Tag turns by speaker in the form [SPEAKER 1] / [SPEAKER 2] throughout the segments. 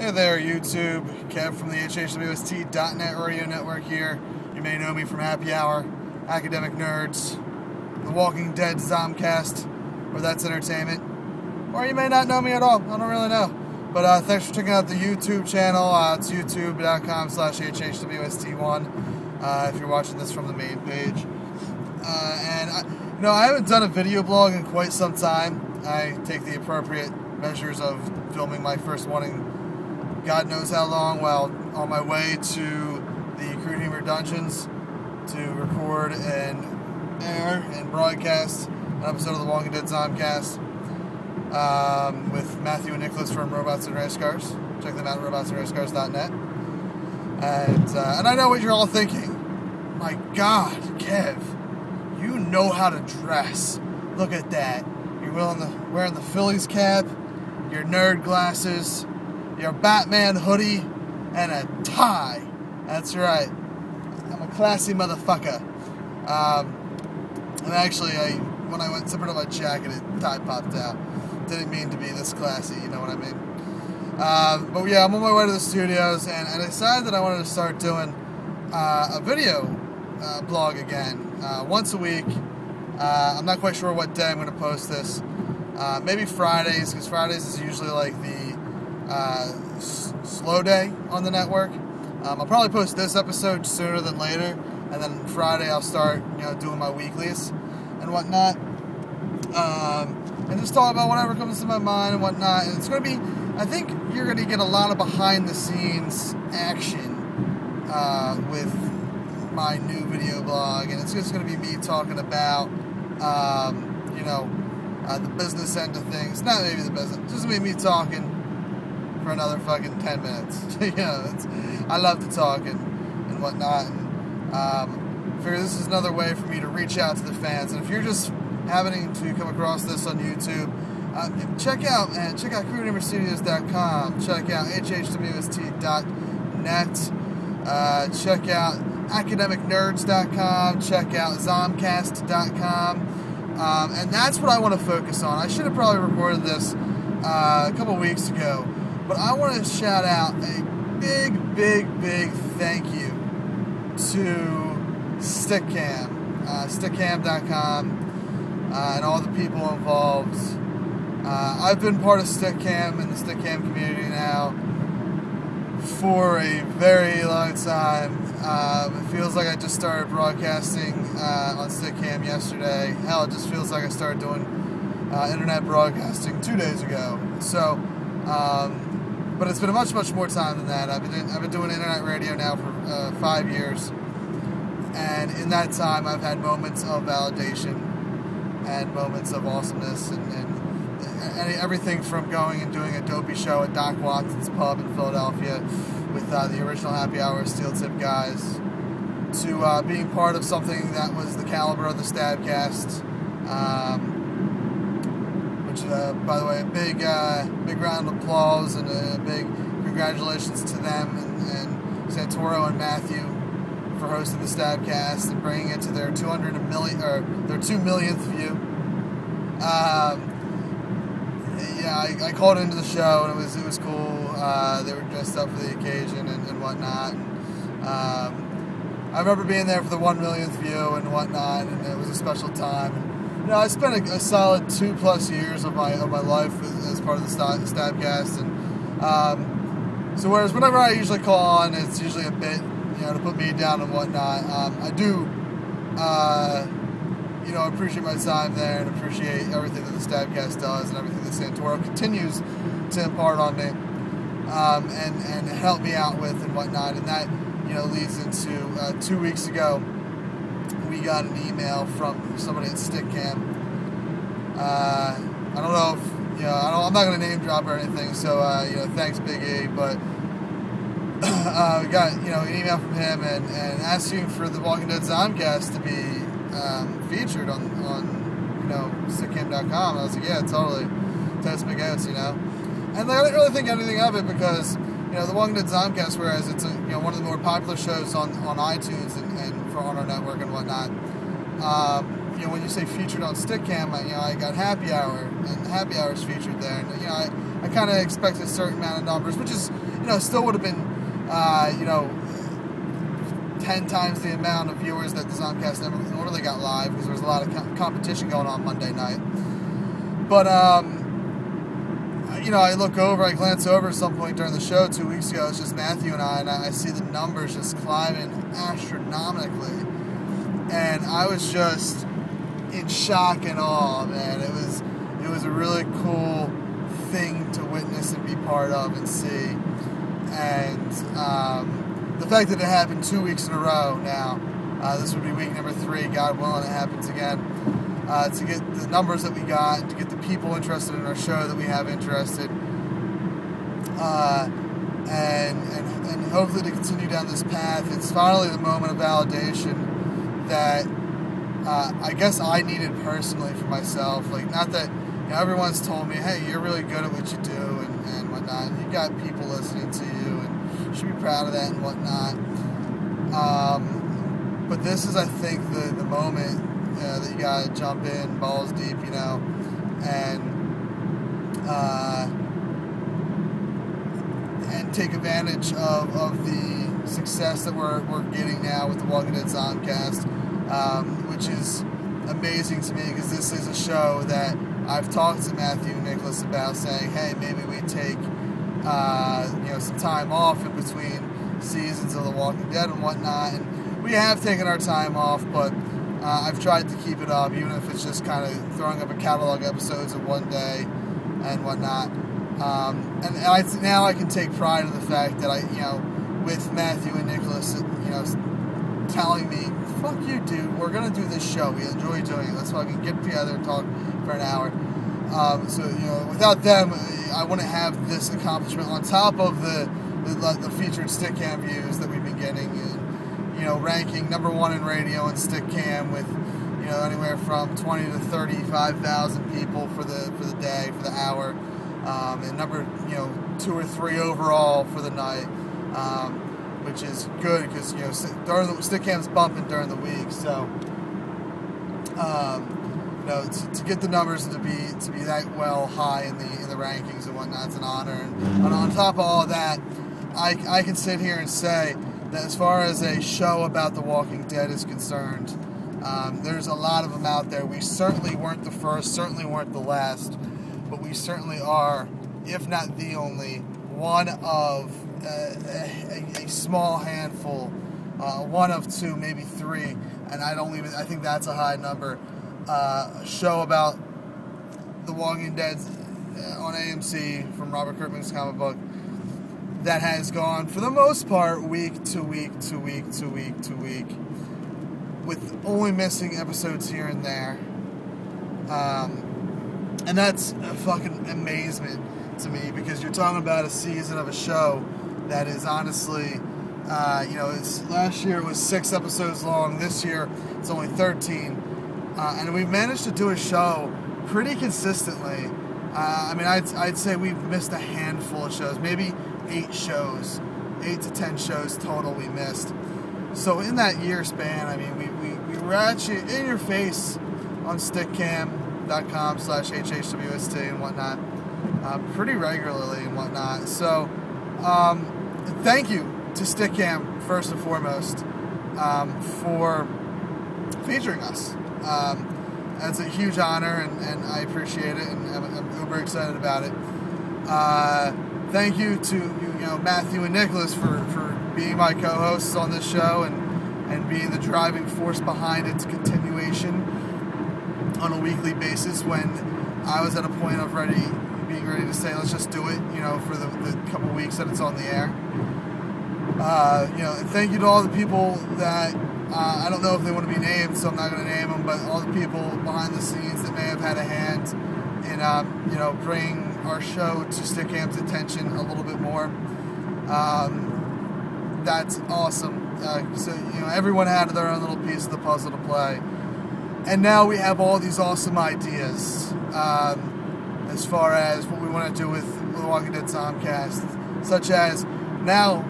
[SPEAKER 1] Hey there, YouTube. Kev from the HHWST.net radio network here. You may know me from Happy Hour, Academic Nerds, The Walking Dead Zombcast, or That's Entertainment. Or you may not know me at all. I don't really know. But thanks for checking out the YouTube channel. It's youtube.com/HHWST1 if you're watching this from the main page. I haven't done a video blog in quite some time. I take the appropriate measures of filming my first one in God knows how long, while on my way to the Crude Humor Dungeons to record and air and broadcast an episode of the Walking Dead Zombcast with Matthew and Nicholas from Robots and Race Cars. Check them out at robotsandracecars.net. And I know what you're all thinking. My God, Kev, you know how to dress. Look at that. You're wearing the Phillies cap, your nerd glasses, your Batman hoodie, and a tie. That's right. I'm a classy motherfucker. And actually, when I went to put on my jacket, the tie popped out. Didn't mean to be this classy, you know what I mean? But yeah, I'm on my way to the studios, and I decided that I wanted to start doing a video blog again, once a week. I'm not quite sure what day I'm going to post this. Maybe Fridays, because Fridays is usually like the slow day on the network. I'll probably post this episode sooner than later, and then Friday I'll start, doing my weeklies and whatnot, and just talk about whatever comes to my mind and whatnot. And it's going to be, I think you're going to get a lot of behind-the-scenes action with my new video blog, and it's just going to be me talking about, the business end of things. Not maybe the business, just me talking for another fucking 10 minutes. I love to talk and whatnot, and I figure this is another way for me to reach out to the fans. And if you're just happening to come across this on YouTube, check out CrudeHumorStudios.com, check out HHWST.net, check out AcademicNerds.com, check out Zombcast.com, and that's what I want to focus on. I should have probably recorded this a couple weeks ago, but I want to shout out a big thank you to Stickam, Stickam.com, and all the people involved. I've been part of Stickam and the Stickam community now for a very long time. It feels like I just started broadcasting on Stickam yesterday. Hell, it just feels like I started doing internet broadcasting 2 days ago. So, but it's been much more time than that. I've been doing internet radio now for 5 years, and in that time I've had moments of validation and moments of awesomeness, and everything from going and doing a dopey show at Doc Watson's pub in Philadelphia with the original Happy Hour Steel Tip guys, to being part of something that was the caliber of the Stabcast, which, by the way, a big round of applause and a big congratulations to them and Santoro and Matthew for hosting the Stabcast and bringing it to their 2 millionth view. I called into the show, and it was cool. They were dressed up for the occasion and whatnot. I remember being there for the 1 millionth view and whatnot, and it was a special time. And, I spent a solid 2+ years of my life as part of the Stabcast, and so whereas whenever I usually call on, it's usually a bit, to put me down and whatnot. I do, appreciate my time there and appreciate everything that the Stabcast does and everything that Santoro continues to impart on me, and help me out with and whatnot. And that, leads into 2 weeks ago, we got an email from somebody at Stickam. I don't know if, I'm not going to name drop or anything, so, thanks Big E, but we got, an email from him and asking for the Walking Dead Zombcast to be featured on Stickam.com. I was like, yeah, totally. Test big outs, And I didn't really think anything of it because, the Walking Dead Zombcast, whereas it's one of the more popular shows on iTunes and on our network and whatnot, when you say featured on Stickam, I got Happy Hour, and Happy Hour's featured there, and I kind of expected a certain amount of numbers, which is, still would have been, 10 times the amount of viewers that the Zombcast normally got live, because there was a lot of competition going on Monday night. But, I glance over at some point during the show 2 weeks ago. It's just Matthew and I see the numbers just climbing astronomically. And I was just in shock and awe, man. It was a really cool thing to witness and be part of and see. And the fact that it happened 2 weeks in a row now, this would be week number 3, God willing it happens again, to get the numbers that we got, to get the people interested in our show that we have interested, and hopefully to continue down this path. It's finally the moment of validation that I guess I needed personally for myself. Like, not that everyone's told me, hey, you're really good at what you do and whatnot, and you've got people listening to you, and you should be proud of that and whatnot. But this is, I think, the moment that you gotta jump in balls deep, and take advantage of the success that we're getting now with the Walking Dead Zombcast, which is amazing to me, because this is a show that I've talked to Matthew and Nicholas about, saying, hey, maybe we take some time off in between seasons of The Walking Dead and whatnot. And we have taken our time off, but I've tried to keep it up, even if it's just kind of throwing up a catalog episodes of one day and whatnot. And now I can take pride in the fact that with Matthew and Nicholas, telling me, fuck you, dude, we're going to do this show. We enjoy doing it. Let's fucking get together and talk for an hour. So, without them, I wouldn't have this accomplishment on top of the featured Stickam views that we've been getting, and, ranking number 1 in radio and Stickam with, anywhere from 20 to 35,000 people for the day, for the hour, and number, 2 or 3 overall for the night, which is good, because, Stickkam's bumping during the week, so, to get the numbers and to be that well high in the rankings and whatnot, it's an honor. And on top of all that, I can sit here and say that as far as a show about The Walking Dead is concerned, there's a lot of them out there. We certainly weren't the first, certainly weren't the last, but we certainly are, if not the only, one of a small handful, one of 2, maybe 3, and I think that's a high number, show about The Walking Dead on AMC from Robert Kirkman's comic book that has gone, for the most part, week to week to week to week to week, with only missing episodes here and there. And that's a fucking amazement to me, because you're talking about a season of a show that is honestly, last year it was 6 episodes long. This year it's only 13. And we've managed to do a show pretty consistently. I'd say we've missed a handful of shows, maybe 8 to 10 shows total we missed. So in that year span, we were actually in your face on Stickam.com/HHWST and whatnot, pretty regularly and whatnot. So thank you to Stickam, first and foremost, for featuring us. That's a huge honor, and I appreciate it, and I'm uber excited about it. Thank you to Matthew and Nicholas for being my co-hosts on this show and being the driving force behind its continuation on a weekly basis, when I was at a point of being ready to say, let's just do it, for the couple weeks that it's on the air. And thank you to all the people that, I don't know if they want to be named, so I'm not going to name them, but all the people behind the scenes that may have had a hand in, bringing our show to Stickam's attention a little bit more. That's awesome. So, everyone had their own little piece of the puzzle to play. And now we have all these awesome ideas as far as what we want to do with The Walking Dead Zombcast, such as now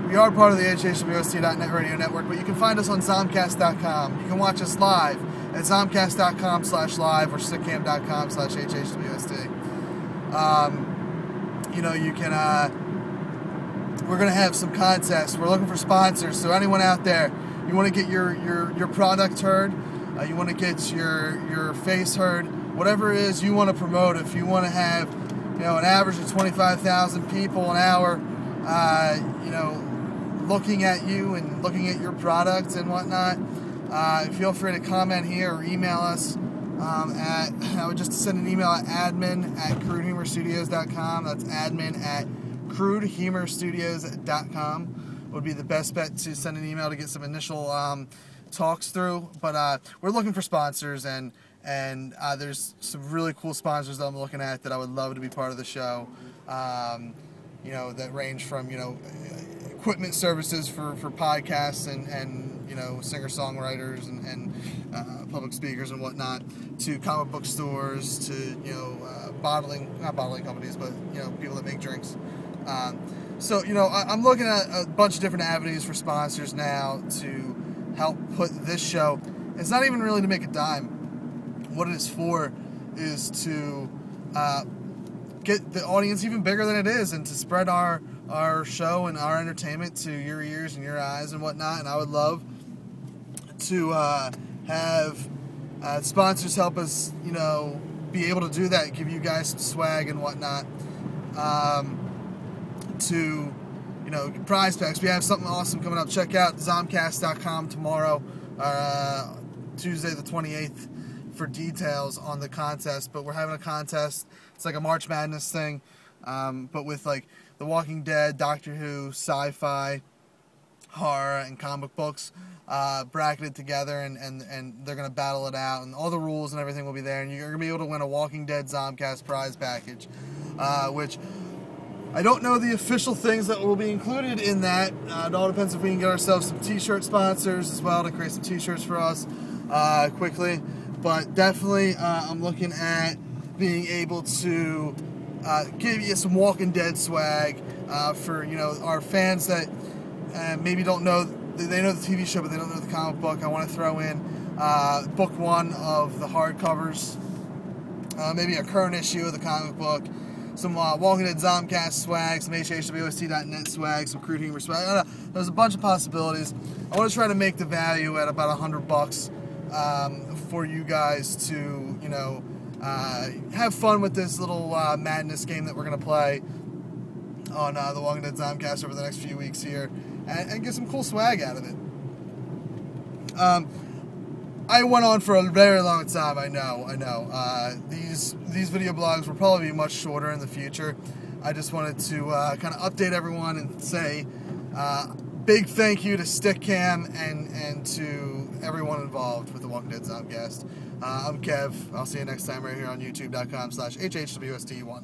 [SPEAKER 1] we are part of the HHWST.net radio network, but you can find us on Zombcast.com. You can watch us live at Zombcast.com/live or Stickam.com/HHWST. you know, you can, we're going to have some contests. We're looking for sponsors. So anyone out there, you want to get your product heard, you want to get your face heard, whatever it is you want to promote. If you want to have, you know, an average of 25,000 people an hour, you know, looking at you and looking at your product and whatnot, feel free to comment here or email us. I would just send an email at admin@crudehumorstudios.com. That's admin@crudehumorstudios.com would be the best bet to send an email to get some initial talks through. But we're looking for sponsors, and there's some really cool sponsors that I'm looking at that I would love to be part of the show. You know, that range from, you know, equipment services for podcasts and you know, singer-songwriters and public speakers and whatnot, to comic book stores, to, you know, not bottling companies, but, you know, people that make drinks. So, you know, I'm looking at a bunch of different avenues for sponsors now to help put this show. It's not even really to make a dime. What it is for is to get the audience even bigger than it is, and to spread our show and our entertainment to your ears and your eyes and whatnot. And I would love to have sponsors help us, you know, be able to do that, give you guys some swag and whatnot, to, you know, prize packs. We have something awesome coming up. Check out Zombcast.com tomorrow, Tuesday the 28th, for details on the contest. But we're having a contest. It's like a March Madness thing, but with like The Walking Dead, Doctor Who, sci-fi, horror, and comic books bracketed together, and they're going to battle it out, and all the rules and everything will be there, and you're going to be able to win a Walking Dead Zombcast prize package, which I don't know the official things that will be included in that. It all depends if we can get ourselves some t-shirt sponsors as well to create some t-shirts for us quickly. But definitely I'm looking at being able to give you some Walking Dead swag for, you know, our fans that maybe don't know, they know the TV show but they don't know the comic book. I want to throw in book 1 of the hardcovers, maybe a current issue of the comic book, some Walking Dead Zombcast swag, some HHWOST.net swag, some Crude Humor swag. I don't know. There's a bunch of possibilities. I want to try to make the value at about $100 for you guys to, you know, have fun with this little madness game that we're going to play on the Walking Dead Zombcast over the next few weeks here, and get some cool swag out of it. I went on for a very long time, I know. These video blogs will probably be much shorter in the future. I just wanted to kind of update everyone and say big thank you to Stickam and to everyone involved with the Walking Dead Zombcast. I'm Kev. I'll see you next time right here on youtube.com/HHWST1.